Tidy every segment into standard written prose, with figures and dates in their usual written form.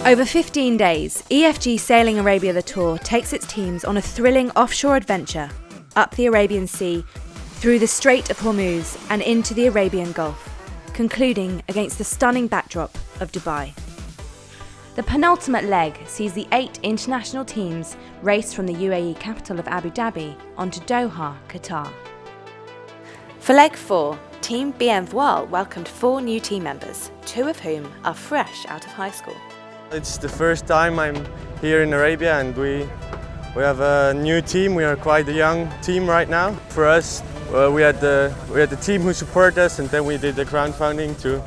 Over 15 days, EFG Sailing Arabia the Tour takes its teams on a thrilling offshore adventure up the Arabian Sea, through the Strait of Hormuz and into the Arabian Gulf, concluding against the stunning backdrop of Dubai. The penultimate leg sees the 8 international teams race from the UAE capital of Abu Dhabi onto Doha, Qatar. For leg 4, Team BM Voile welcomed 4 new team members, 2 of whom are fresh out of high school. It's the first time I'm here in Arabia, and we have a new team. We are quite a young team right now. For us, we had the team who support us, and then we did the crowdfunding to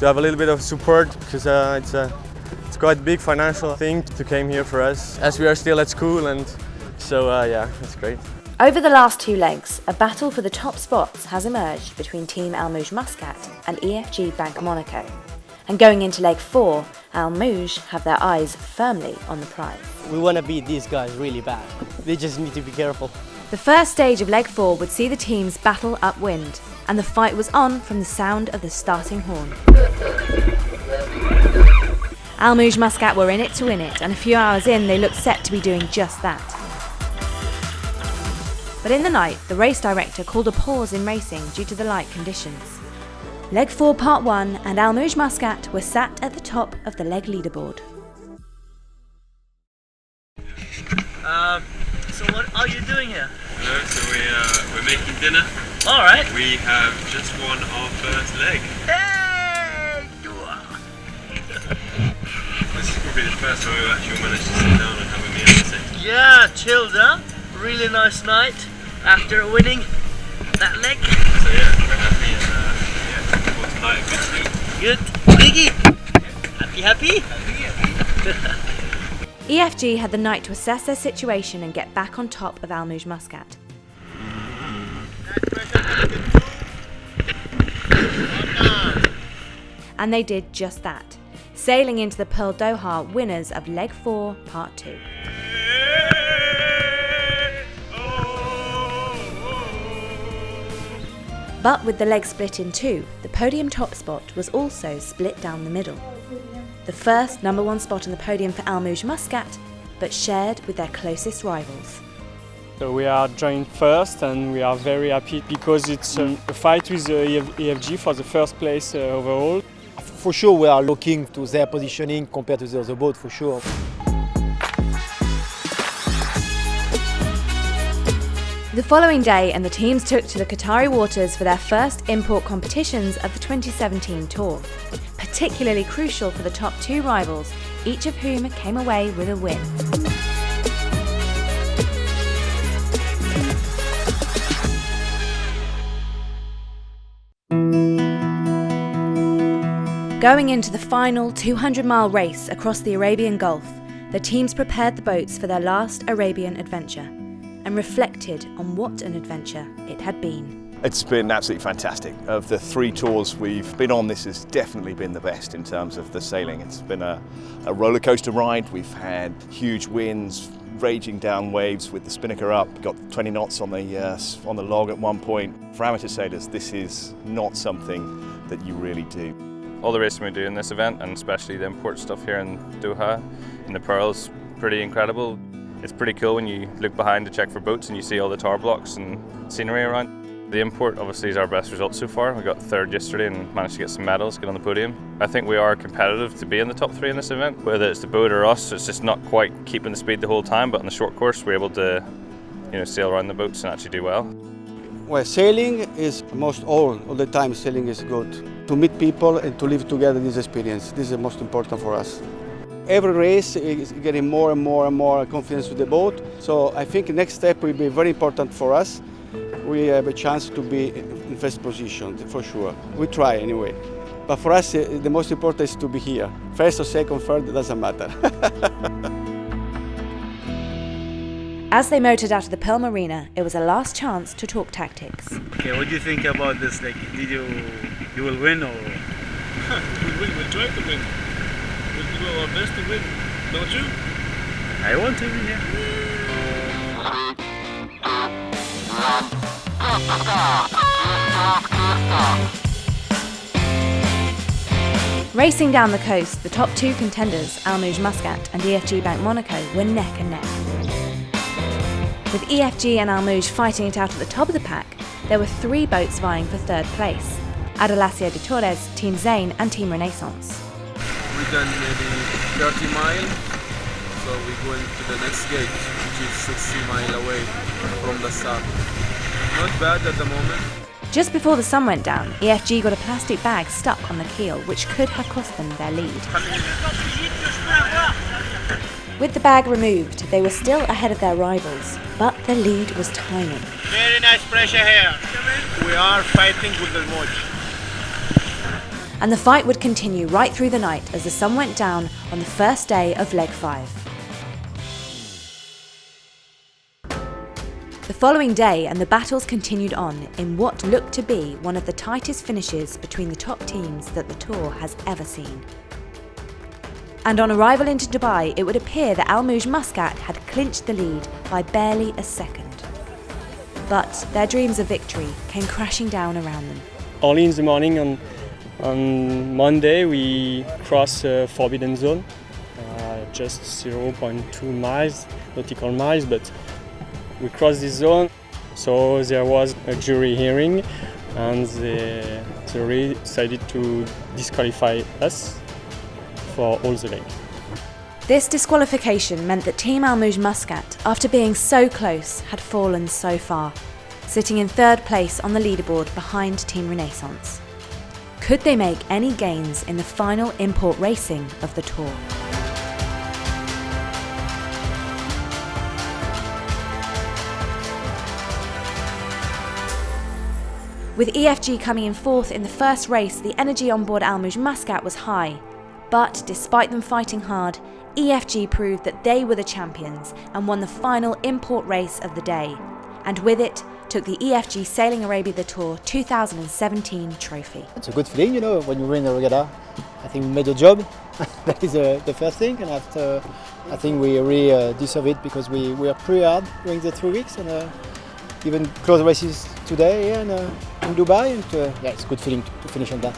have a little bit of support, because it's quite a big financial thing to come here for us, as we are still at school, and so yeah, it's great. Over the last 2 legs, a battle for the top spots has emerged between Team Al Mouj Muscat and EFG Bank Monaco. And going into leg 4, Al Mouj have their eyes firmly on the prize. We want to beat these guys really bad. They just need to be careful. The first stage of leg 4 would see the teams battle upwind, and the fight was on from the sound of the starting horn. Al Mouj Muscat were in it to win it, and a few hours in they looked set to be doing just that. But in the night, the race director called a pause in racing due to the light conditions. Leg 4 Part 1 and Al Mouj Muscat were sat at the top of the leg leaderboard. So what are you doing here? Hello, so we're making dinner. All right. We have just won our first leg. Hey! This is probably the first time we've actually managed to sit down and have a meal at it. Yeah, chilled out. Really nice night after winning that leg. So yeah, we're happy, and yeah, for tonight, good sleep. Good. Biggie. Happy? EFG had the night to assess their situation and get back on top of Al Mouj Muscat. And they did just that, sailing into the Pearl Doha winners of leg 4 Part 2. But with the leg split in 2, the podium top spot was also split down the middle. The first number 1 spot on the podium for Al Mouj Muscat, but shared with their closest rivals. So we are joined first, and we are very happy because it's a fight with EFG for the first place overall. For sure we are looking to their positioning compared to the other boat, for sure. The following day, and the teams took to the Qatari waters for their first import competitions of the 2017 tour. Particularly crucial for the top 2 rivals, each of whom came away with a win. Going into the final 200-mile race across the Arabian Gulf, the teams prepared the boats for their last Arabian adventure and reflected on what an adventure it had been. It's been absolutely fantastic. Of the 3 tours we've been on, this has definitely been the best in terms of the sailing. It's been a roller coaster ride. We've had huge winds, raging down waves with the spinnaker up. Got 20 knots on the log at one point. For amateur sailors, this is not something that you really do. All the racing we do in this event, and especially the import stuff here in Doha, in the Pearl, is pretty incredible. It's pretty cool when you look behind to check for boats and you see all the tower blocks and scenery around. The import obviously is our best result so far. We got 3rd yesterday and managed to get some medals, get on the podium. I think we are competitive to be in the top 3 in this event. Whether it's the boat or us, it's just not quite keeping the speed the whole time, but on the short course we're able to sail around the boats and actually do well. Well, sailing is most all the time sailing is good. To meet people and to live together this experience. This is the most important for us. Every race is getting more and more and more confidence with the boat. So I think the next step will be very important for us. We have a chance to be in first position, for sure. We try anyway. But for us, the most important is to be here. First or second, third, it doesn't matter. As they motored out of the Pearl Marina, it was a last chance to talk tactics. Okay, what do you think about this? Like, you will win or? We'll win. We'll try to win. We'll do our best to win, don't you? I want to win, yeah. Racing down the coast, the top two contenders, Al Mouj Muscat and EFG Bank Monaco, were neck and neck. With EFG and Al Mouj fighting it out at the top of the pack, there were 3 boats vying for third place: Adelasia de Torres, Team Zayn and Team Renaissance. We done maybe 30 miles, so we're going to the next gate, which is 60 miles away from the start. Not bad at the moment. Just before the sun went down, EFG got a plastic bag stuck on the keel, which could have cost them their lead. With the bag removed, they were still ahead of their rivals, but the lead was tiny. Very nice pressure here. We are fighting with the Mouj. And the fight would continue right through the night as the sun went down on the first day of leg 5. The following day, and the battles continued on in what looked to be one of the tightest finishes between the top teams that the Tour has ever seen. And on arrival into Dubai, it would appear that Al Mouj Muscat had clinched the lead by barely a second. But their dreams of victory came crashing down around them. Early in the morning on Monday, we crossed a forbidden zone, just 0.2 miles, nautical miles, but we crossed this zone. So there was a jury hearing, and the jury decided to disqualify us for all the leg. This disqualification meant that Team Al Mouj Muscat, after being so close, had fallen so far, sitting in 3rd place on the leaderboard behind Team Renaissance. Could they make any gains in the final import racing of the Tour? With EFG coming in 4th in the first race, the energy on board Al Mouj Muscat was high. But despite them fighting hard, EFG proved that they were the champions and won the final import race of the day. And with it, took the EFG Sailing Arabia the Tour 2017 trophy. It's a good feeling, you know, when you win a regatta. I think we made a job. That is the first thing, and after, I think we really deserve it because we worked pretty hard during the 3 weeks, and even close races today in Dubai. And yeah, it's a good feeling to finish on that.